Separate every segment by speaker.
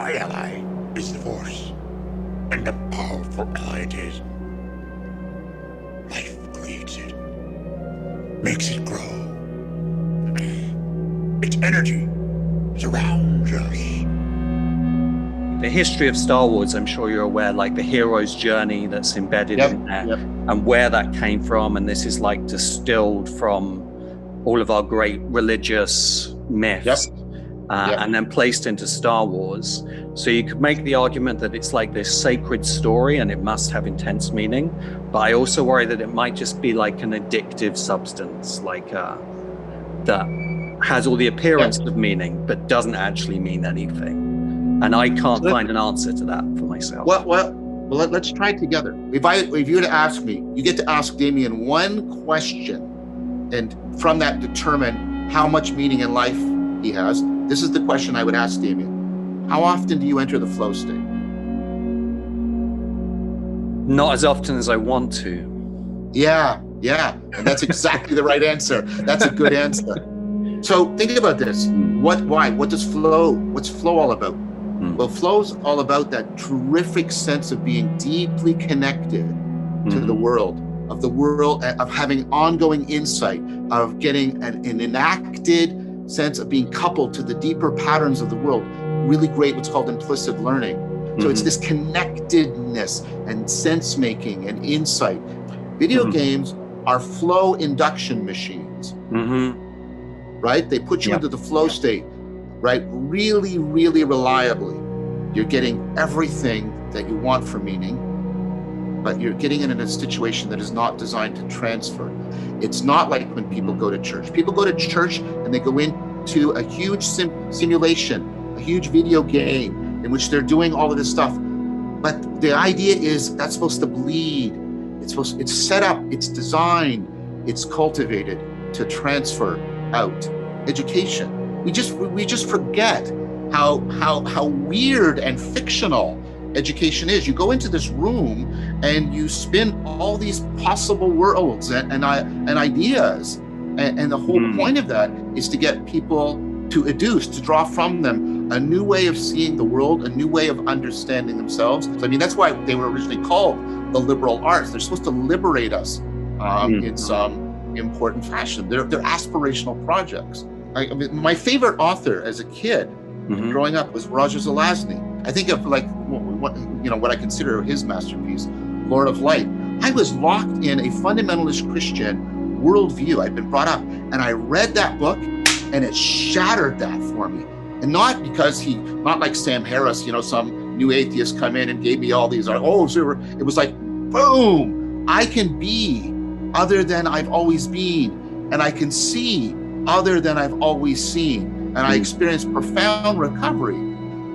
Speaker 1: My ally is the Force, and a powerful ally it is. Life creates it, makes it grow. Its energy surrounds us.
Speaker 2: The history of Star Wars, I'm sure you're aware, like the hero's journey that's embedded in there, and where that came from. And this is like distilled from all of our great religious myths, and then placed into Star Wars. So you could make the argument that it's like this sacred story and it must have intense meaning. But I also worry that it might just be like an addictive substance, like that has all the appearance of meaning, but doesn't actually mean anything. And I can't find an answer to that for myself.
Speaker 3: Well, let's try it together. If you were to ask me, you get to ask Damien one question, and from that determine how much meaning in life he has. This is the question I would ask Damien. How often do you enter the flow state?
Speaker 2: Not as often as I want to.
Speaker 3: Yeah. And that's exactly the right answer. That's a good answer. So think about this. What's flow all about? Well, flow's all about that terrific sense of being deeply connected to the world, of having ongoing insight, of getting an enacted sense of being coupled to the deeper patterns of the world. Really great, what's called implicit learning. So it's this connectedness and sense making and insight. Video games are flow induction machines, right? They put you into the flow state, right? Really, really reliably. You're getting everything that you want for meaning, but you're getting it in a situation that is not designed to transfer. It's not like when people go to church. People go to church and they go into a huge simulation, a huge video game in which they're doing all of this stuff. But the idea is that's supposed to bleed. It's set up, it's designed, it's cultivated to transfer out. Education. We just forget how weird and fictional education is. You go into this room and you spin all these possible worlds and ideas, and the whole point of that is to get people to educe, to draw from them a new way of seeing the world, a new way of understanding themselves. So, I mean, that's why they were originally called the liberal arts. They're supposed to liberate us in some important fashion. They're aspirational projects. My favorite author as a kid growing up was Roger Zelazny. I think of like what I consider his masterpiece, Lord of Light. I was locked in a fundamentalist Christian worldview. I'd been brought up, and I read that book, and it shattered that for me. And not because not like Sam Harris, some new atheist come in and gave me all these. It was like, boom! I can be other than I've always been, and I can see other than I've always seen. And I experienced profound recovery.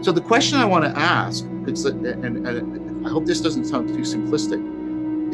Speaker 3: So the question I want to ask, and I hope this doesn't sound too simplistic,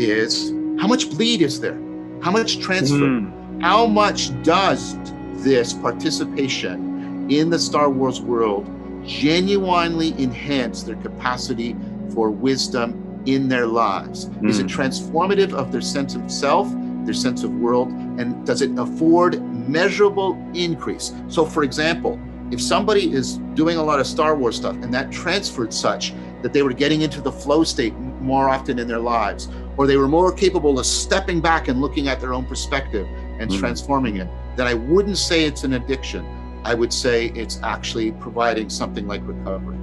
Speaker 3: is how much bleed is there? How much transfer? How much does this participation in the Star Wars world genuinely enhance their capacity for wisdom in their lives? Is it transformative of their sense of self, their sense of world, and does it afford measurable increase? So for example, if somebody is doing a lot of Star Wars stuff and that transferred such that they were getting into the flow state more often in their lives, or they were more capable of stepping back and looking at their own perspective and transforming it, then I wouldn't say it's an addiction. I would say it's actually providing something like recovery.